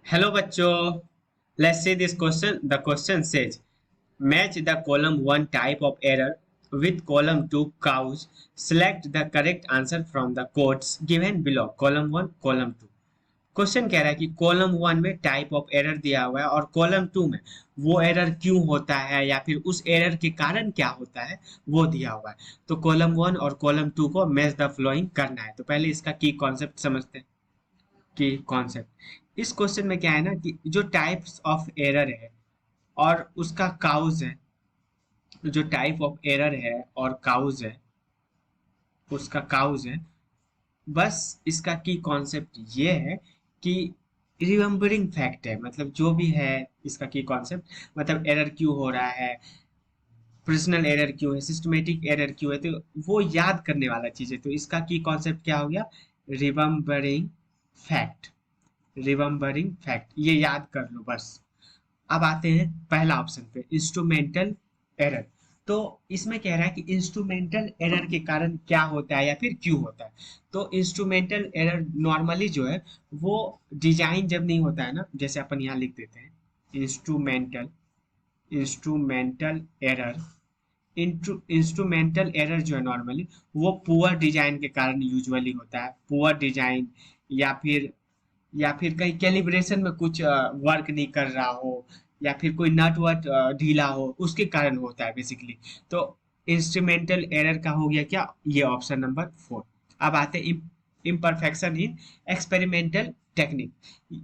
Hello बच्चों, let's see this question. The question says, match the column 1 type of error with column 2 cows. Select the correct answer from the codes given below. Column 1, column 2. Question कह रहा है कि column 1 में type of error दिया हुआ है और column 2 में वो एरर क्यों होता है या फिर उस एरर के कारण क्या होता है वो दिया हुआ है। तो कॉलम 1 और कॉलम 2 को मैच द फ्लोइंग करना है। तो पहले इसका की कॉन्सेप्ट समझते हैं। की कॉन्सेप्ट इस क्वेश्चन में क्या है ना कि जो टाइप्स ऑफ एरर है और उसका काउज है, जो टाइप ऑफ एरर है और काउज है, उसका काउज है। बस इसका की कॉन्सेप्ट ये है कि रिमेम्बरिंग फैक्ट है, मतलब जो भी है इसका की कॉन्सेप्ट, मतलब एरर क्यों हो रहा है, पर्सनल एरर क्यों है, सिस्टमेटिक एरर क्यों है, तो वो याद करने वाला चीज है। तो इसका की कॉन्सेप्ट क्या हो गया? Remembering fact. रिमेम्बरिंग फैक्ट ये याद कर लो बस। अब आते हैं पहला ऑप्शन पे, इंस्ट्रूमेंटल एरर। तो इसमें कह रहा है कि इंस्ट्रूमेंटल एरर के कारण क्या होता है या फिर क्यों होता है। तो इंस्ट्रूमेंटल एरर नॉर्मली जो है वो डिजाइन जब नहीं होता है ना, जैसे अपन यहाँ लिख देते हैं instrumental, instrumental error. Instrumental error जो है नॉर्मली वो पुअर डिजाइन के कारण यूजुअली होता है। पुअर डिजाइन या फिर कहीं कैलिब्रेशन में कुछ वर्क नहीं कर रहा हो या फिर कोई नट वट ढीला हो, उसके कारण होता है बेसिकली। तो इंस्ट्रूमेंटल एरर का हो गया क्या? ये ऑप्शन नंबर 4। अब आते हैं इम्परफेक्शन इन एक्सपेरिमेंटल टेक्निक।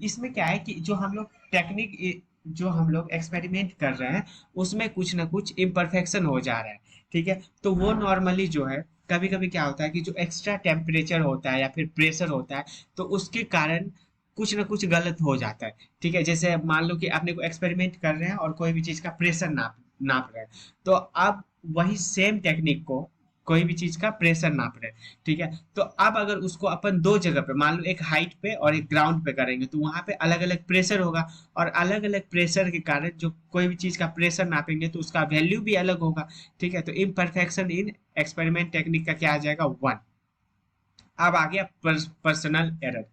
इसमें क्या है कि जो हम लोग एक्सपेरिमेंट कर रहे हैं उसमें कुछ ना कुछ इम्परफेक्शन हो जा रहा है। ठीक है, तो वो नॉर्मली जो है कभी कभी क्या होता है कि जो एक्स्ट्रा टेम्परेचर होता है या फिर प्रेशर होता है तो उसके कारण कुछ ना कुछ गलत हो जाता है। ठीक है, जैसे मान लो कि अपने को एक्सपेरिमेंट कर रहे हैं और कोई भी चीज का प्रेशर नाप नाप रहे हैं, तो अब वही सेम टेक्निक को कोई भी चीज का प्रेशर नाप रहे हैं। ठीक है, तो अब अगर उसको अपन दो जगह पे, मान लो एक हाइट पे और एक ग्राउंड पे करेंगे तो वहां पे अलग अलग प्रेशर होगा और अलग अलग प्रेशर के कारण जो कोई भी चीज का प्रेशर नापेंगे तो उसका वैल्यू भी अलग होगा। ठीक है, तो इम्परफेक्शन इन एक्सपेरिमेंट टेक्निक का क्या आ जाएगा? 1। अब आ गया पर्सनल एरर।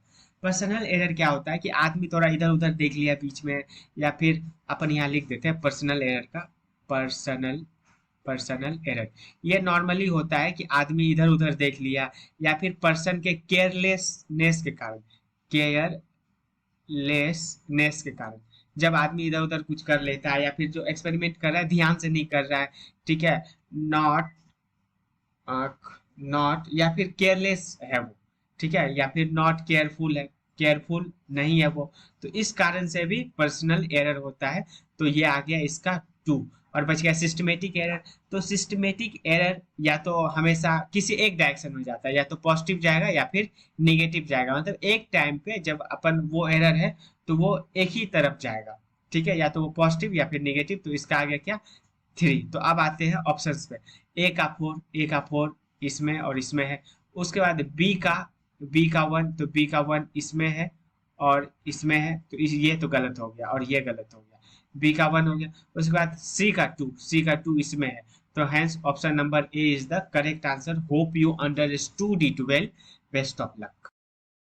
पर्सनल एरर क्या होता है कि आदमी थोड़ा इधर उधर देख लिया बीच में, या फिर अपन यहाँ लिख देते हैं पर्सनल एरर का, पर्सनल पर्सनल एरर। ये नॉर्मली होता है कि आदमी इधर उधर देख लिया या फिर पर्सन के केयरलेसनेस के कारण, केयरलेसनेस के कारण जब आदमी इधर उधर कुछ कर लेता है या फिर जो एक्सपेरिमेंट कर रहा है ध्यान से नहीं कर रहा है। ठीक है, नॉट नॉट या फिर केयरलेस है वो। ठीक है, या फिर नॉट केयरफुल है, केयरफुल नहीं है वो। तो इस कारण से भी पर्सनल एरर होता है। तो ये आ गया इसका 2। और बच गया सिस्टमेटिक एरर। तो सिस्टमेटिक एरर या तो हमेशा किसी एक डायरेक्शन में जाता है, या तो पॉजिटिव जाएगा या फिर निगेटिव जाएगा, मतलब एक टाइम पे जब अपन वो एरर है तो वो एक ही तरफ जाएगा। ठीक है, या तो वो पॉजिटिव या फिर निगेटिव। तो इसका आ गया क्या? 3। तो अब आते हैं ऑप्शंस पे। ए का 4 इसमें और इसमें है। उसके बाद बी का 1, तो बी का 1 इसमें है और इसमें है, तो ये तो गलत हो गया और ये गलत हो गया। बी का 1 हो गया। उसके बाद सी का 2 इसमें है। तो hence option number A is the correct answer. Hope you understood it well. Best of luck.